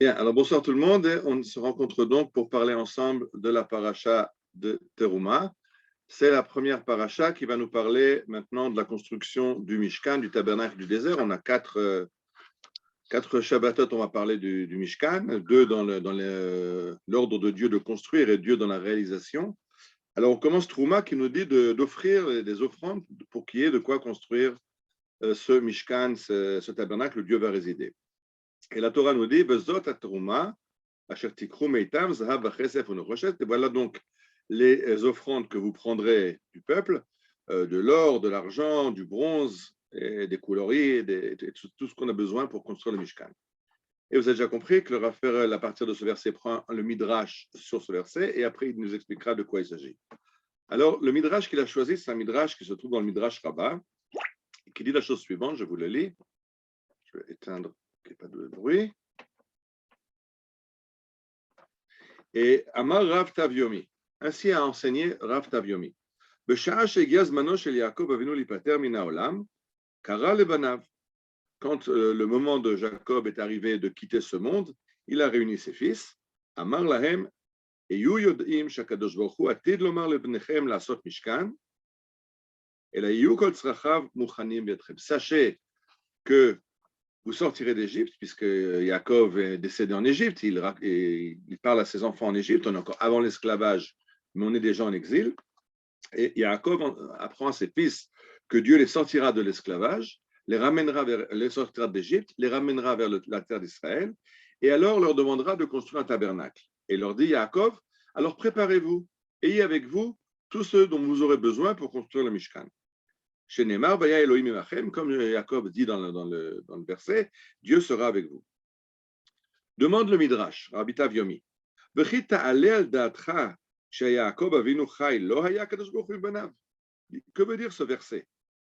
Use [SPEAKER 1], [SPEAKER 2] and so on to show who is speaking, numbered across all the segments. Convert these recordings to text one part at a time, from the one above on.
[SPEAKER 1] Bien, alors bonsoir tout le monde. On se rencontre donc pour parler ensemble de la paracha de Teruma. C'est la première paracha qui va nous parler maintenant de la construction du Mishkan, du tabernacle du désert. On a quatre Shabbatot, on va parler du Mishkan, deux dans l'ordre de Dieu de construire et Dieu dans la réalisation. Alors on commence Teruma qui nous dit d'offrir des offrandes pour qu'il y ait de quoi construire ce Mishkan, ce tabernacle où Dieu va résider. Et la Torah nous dit, Bezot Teruma, et voilà donc les offrandes que vous prendrez du peuple, de l'or, de l'argent, du bronze, et des coloris, tout ce qu'on a besoin pour construire le Mishkan. Et vous avez déjà compris que le Raphaël, à partir de ce verset, prend le Midrash sur ce verset, et après il nous expliquera de quoi il s'agit. Alors, le Midrash qu'il a choisi, c'est un Midrash qui se trouve dans le Midrash Rabbah, qui dit la chose suivante, je vous le lis. Je vais éteindre qu'il n'y ait pas de bruit. Et Amar Rav Tavyomi, ainsi a enseigné Rav Tavyomi. Quand le moment de Jacob est arrivé de quitter ce monde, il a réuni ses fils. Amar lahem, eyu yod'im shakadosh baruch hu atid lomar lebnechem la'asot mishkan, ela eyu kol tzrachav muchanim b'yadchem. Sachez que vous sortirez d'Égypte, puisque Jacob est décédé en Égypte, il parle à ses enfants en Égypte, on est encore avant l'esclavage, mais on est déjà en exil. Et Jacob apprend à ses fils que Dieu les sortira de l'esclavage, les sortira d'Égypte, les ramènera vers la terre d'Israël, et alors leur demandera de construire un tabernacle. Et leur dit Jacob, alors préparez-vous, ayez avec vous tout ce dont vous aurez besoin pour construire le Mishkan. Chez Neymar, comme Jacob dit dans le verset, Dieu sera avec vous. Demande le Midrash, Rabbi Tavyomi. Que veut dire ce verset?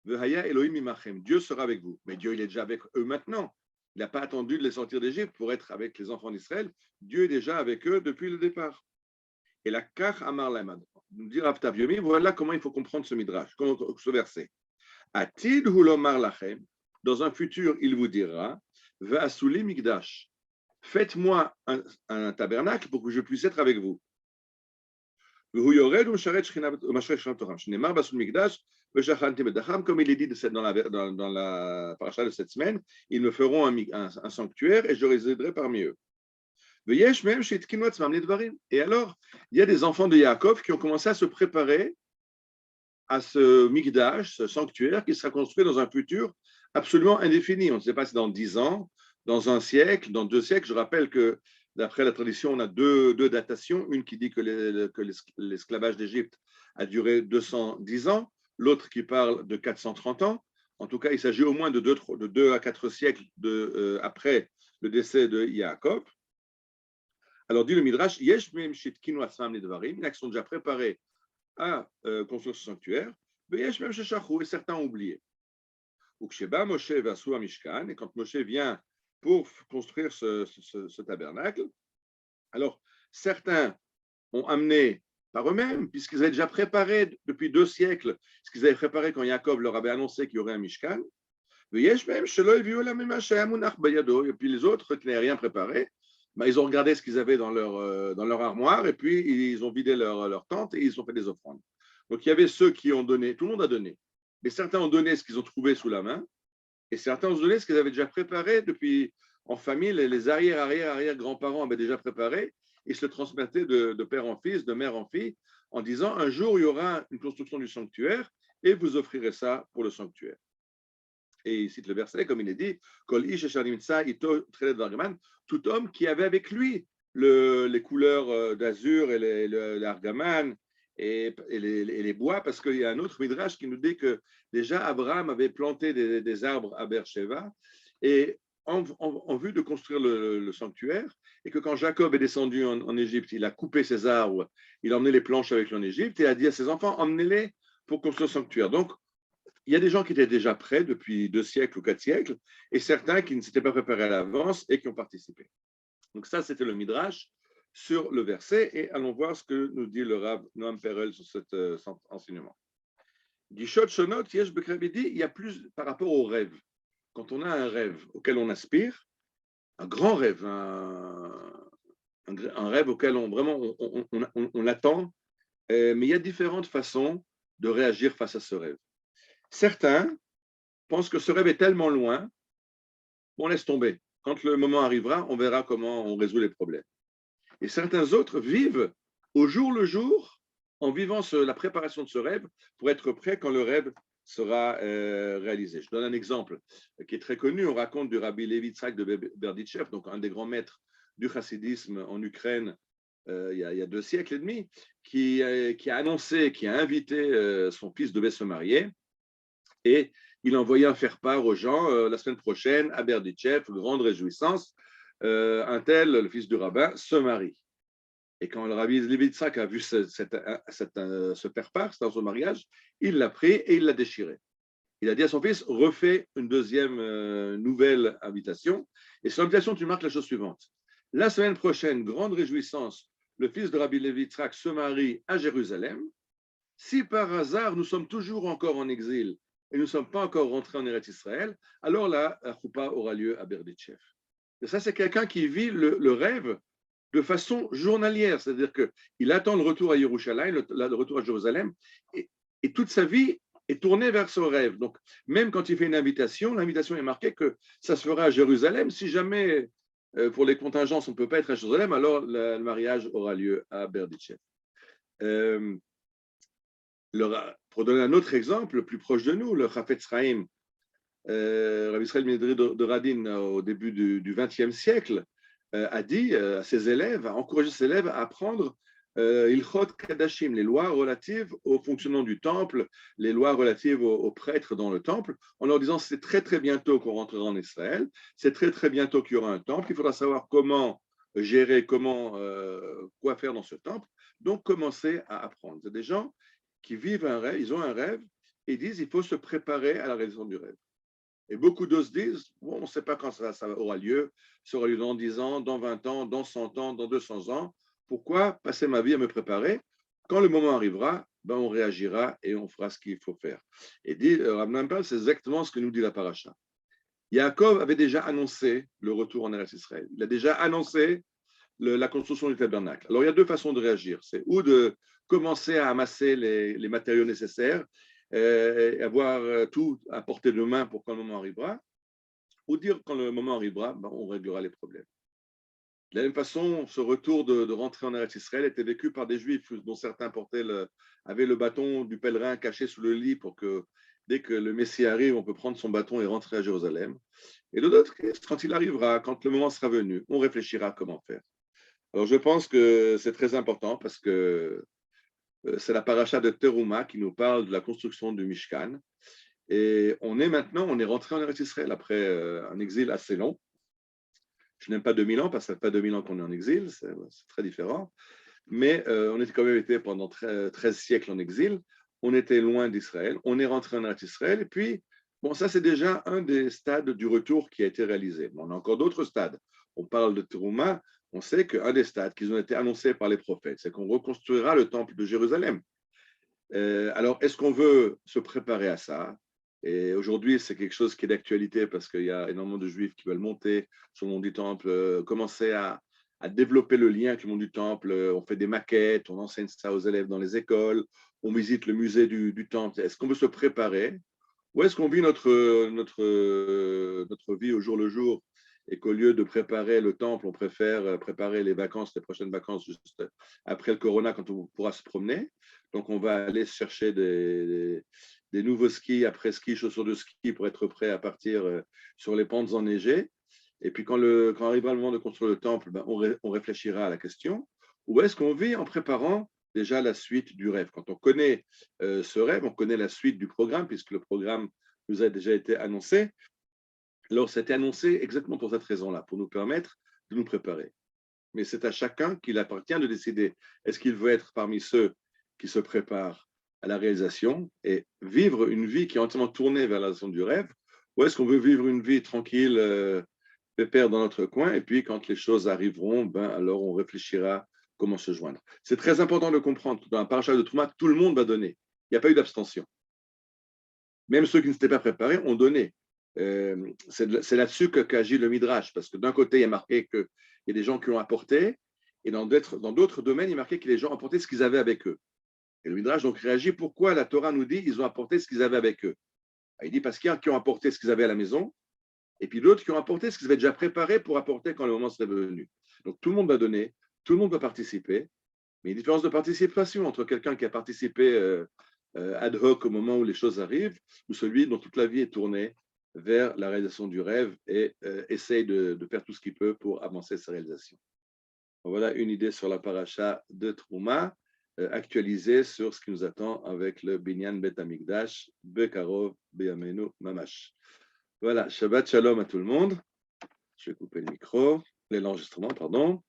[SPEAKER 1] Dieu sera avec vous. Mais Dieu, il est déjà avec eux maintenant. Il n'a pas attendu de les sortir d'Égypte pour être avec les enfants d'Israël. Dieu est déjà avec eux depuis le départ. Et la Kach Amar Lemad, nous dit Rabbi Tavyomi, voilà comment il faut comprendre ce Midrash, ce verset. Atid hulomar lachem, dans un futur, il vous dira, Ve'asuli migdash, faites-moi un tabernacle pour que je puisse être avec vous. Comme il est dit dans la paracha de cette semaine, ils me feront un sanctuaire et je résiderai parmi eux. Et alors, il y a des enfants de Yaakov qui ont commencé à se préparer à ce Mikdash, ce sanctuaire qui sera construit dans un futur absolument indéfini. On ne sait pas si dans 10 ans, dans un siècle, dans 2 siècles. Je rappelle que d'après la tradition, on a deux datations. Une qui dit que l'esclavage d'Égypte a duré 210 ans, l'autre qui parle de 430 ans. En tout cas, il s'agit au moins de 2 à 4 siècles après le décès de Yaakov. Alors, dit le Midrash, Yesh mem shitkinu asam lidvarim, ils sont déjà préparés à construire ce sanctuaire, et certains ont oublié. Et quand Moshe vient pour construire ce tabernacle, alors certains ont amené par eux-mêmes, puisqu'ils avaient déjà préparé depuis 2 siècles, ce qu'ils avaient préparé quand Jacob leur avait annoncé qu'il y aurait un Mishkan, et puis les autres qui n'avaient rien préparé, ils ont regardé ce qu'ils avaient dans leur armoire et puis ils ont vidé leur tente et ils ont fait des offrandes. Donc il y avait ceux qui ont donné, tout le monde a donné, mais certains ont donné ce qu'ils ont trouvé sous la main et certains ont donné ce qu'ils avaient déjà préparé depuis en famille, les arrière-grands-parents avaient déjà préparé et se le transmettaient de père en fils, de mère en fille, en disant un jour il y aura une construction du sanctuaire et vous offrirez ça pour le sanctuaire. Et il cite le verset, comme il est dit, tout homme qui avait avec lui les couleurs d'azur et l'argaman et les bois, parce qu'il y a un autre midrash qui nous dit que déjà Abraham avait planté des arbres à Beersheba et en vue de construire le sanctuaire, et que quand Jacob est descendu en Égypte, il a coupé ses arbres, il a emmené les planches avec lui en Égypte et a dit à ses enfants, emmenez-les pour construire le sanctuaire. Donc, il y a des gens qui étaient déjà prêts depuis 2 siècles ou 4 siècles, et certains qui ne s'étaient pas préparés à l'avance et qui ont participé. Donc ça, c'était le Midrash sur le verset, et allons voir ce que nous dit le Rav Noam Perel sur cet enseignement. Gishot Shonot, Yesh Bekrabidi, il y a plus par rapport au rêve. Quand on a un rêve auquel on aspire, un grand rêve, un rêve auquel on l'attend, mais il y a différentes façons de réagir face à ce rêve. Certains pensent que ce rêve est tellement loin, on laisse tomber. Quand le moment arrivera, on verra comment on résout les problèmes. Et certains autres vivent au jour le jour en vivant la préparation de ce rêve pour être prêt quand le rêve sera réalisé. Je donne un exemple qui est très connu. On raconte du Rabbi Levi Yitzhak de Berditchev, donc un des grands maîtres du chassidisme en Ukraine il y a 2 siècles et demi, qui a annoncé, qui a invité son fils devait se marier et il a envoyé un faire-part aux gens la semaine prochaine à Berditchev, grande réjouissance, un tel, le fils du rabbin, se marie. Et quand le rabbi Levi Yitzhak a vu ce faire-part, c'était dans son mariage, il l'a pris et il l'a déchiré. Il a dit à son fils, refais une deuxième nouvelle invitation. Et sur l'invitation, tu marques la chose suivante. La semaine prochaine, grande réjouissance, le fils de Rabbi Levi Yitzhak se marie à Jérusalem. Si par hasard, nous sommes toujours encore en exil et nous ne sommes pas encore rentrés en Eretz Israël, alors la choupa aura lieu à Berditchev. Et ça, c'est quelqu'un qui vit le rêve de façon journalière, c'est-à-dire qu'il attend le retour à Yerushalayim, le retour à Jérusalem, et toute sa vie est tournée vers ce rêve. Donc, même quand il fait une invitation, l'invitation est marquée que ça se fera à Jérusalem. Si jamais, pour les contingences, on ne peut pas être à Jérusalem, alors le mariage aura lieu à Berditchev. Pour donner un autre exemple, plus proche de nous, le Chafetz Chaim, Rabbi Israël Minedri de Radin, au début du XXe siècle, a dit à ses élèves, a encouragé ses élèves à apprendre Ilchot Kadashim, les lois relatives au fonctionnement du temple, les lois relatives aux prêtres dans le temple, en leur disant c'est très très bientôt qu'on rentrera en Israël, c'est très très bientôt qu'il y aura un temple, il faudra savoir comment gérer, quoi faire dans ce temple, donc commencez à apprendre. C'est des gens qui vivent un rêve, ils ont un rêve, et ils disent il faut se préparer à la réalisation du rêve. Et beaucoup d'autres se disent, bon, on ne sait pas quand ça aura lieu, ça aura lieu dans 10 ans, dans 20 ans, dans 100 ans, dans 200 ans. Pourquoi passer ma vie à me préparer? Quand le moment arrivera, ben on réagira et on fera ce qu'il faut faire. Et dit, Rav Nampal, c'est exactement ce que nous dit la paracha. Yaakov avait déjà annoncé le retour en Eretz Israël. Il a déjà annoncé la construction du tabernacle. Alors, il y a 2 façons de réagir. C'est ou de commencer à amasser les matériaux nécessaires, avoir tout à portée de main pour quand le moment arrivera, ou dire quand le moment arrivera, ben, on réglera les problèmes. De la même façon, ce retour de rentrer en Eretz Israël était vécu par des Juifs dont certains avaient le bâton du pèlerin caché sous le lit pour que dès que le Messie arrive, on peut prendre son bâton et rentrer à Jérusalem. Et de d'autres, quand il arrivera, quand le moment sera venu, on réfléchira comment faire. Alors je pense que c'est très important parce que c'est la paracha de Teruma qui nous parle de la construction du Mishkan. Et on est rentré en Eretz Israël après un exil assez long. Je n'aime pas 2000 ans parce que ça fait pas 2000 ans qu'on est en exil, c'est très différent. Mais on était quand même été pendant 13 siècles en exil. On était loin d'Israël. On est rentré en Eretz Israël. Et puis, bon, ça c'est déjà un des stades du retour qui a été réalisé. Bon, on a encore d'autres stades. On parle de Teruma. On sait qu'un des stades qui ont été annoncés par les prophètes, c'est qu'on reconstruira le temple de Jérusalem. Alors, est-ce qu'on veut se préparer à ça? Et aujourd'hui, c'est quelque chose qui est d'actualité parce qu'il y a énormément de Juifs qui veulent monter sur le monde du temple, commencer à développer le lien avec le monde du temple. On fait des maquettes, on enseigne ça aux élèves dans les écoles, on visite le musée du temple. Est-ce qu'on veut se préparer ou est-ce qu'on vit notre vie au jour le jour et qu'au lieu de préparer le temple, on préfère préparer les prochaines vacances juste après le corona quand on pourra se promener. Donc, on va aller chercher des nouveaux skis, après-ski, chaussures de ski pour être prêt à partir sur les pentes enneigées. Et puis, quand arrivera le moment de construire le temple, ben, on réfléchira à la question. Ou est-ce qu'on vit en préparant déjà la suite du rêve? Quand on connaît ce rêve, on connaît la suite du programme, puisque le programme nous a déjà été annoncé. Alors, c'était annoncé exactement pour cette raison-là, pour nous permettre de nous préparer. Mais c'est à chacun qu'il appartient de décider est-ce qu'il veut être parmi ceux qui se préparent à la réalisation et vivre une vie qui est entièrement tournée vers la réalisation du rêve, ou est-ce qu'on veut vivre une vie tranquille, pépère dans notre coin, et puis quand les choses arriveront, ben, alors on réfléchira comment se joindre. C'est très important de comprendre que dans la paracha de Trouma, tout le monde va donner. Il n'y a pas eu d'abstention. Même ceux qui ne s'étaient pas préparés ont donné. C'est là-dessus qu'agit le Midrash, parce que d'un côté, il y a marqué qu'il y a des gens qui ont apporté, et dans d'autres domaines, il y a marqué que les gens ont apporté ce qu'ils avaient avec eux. Et le Midrash donc réagit pourquoi la Torah nous dit qu'ils ont apporté ce qu'ils avaient avec eux. Il dit parce qu'il y en a qui ont apporté ce qu'ils avaient à la maison, et puis d'autres qui ont apporté ce qu'ils avaient déjà préparé pour apporter quand le moment serait venu. Donc tout le monde va donner, tout le monde va participer, mais il y a une différence de participation entre quelqu'un qui a participé ad hoc au moment où les choses arrivent, ou celui dont toute la vie est tournée vers la réalisation du rêve et essaye de faire tout ce qu'il peut pour avancer sa réalisation. Voilà une idée sur la paracha de Trouma, actualisée sur ce qui nous attend avec le Binyan Bet Amikdash, Bekarov, Beyamenu, Mamash. Voilà, Shabbat Shalom à tout le monde. Je vais couper le micro, l'enregistrement, pardon.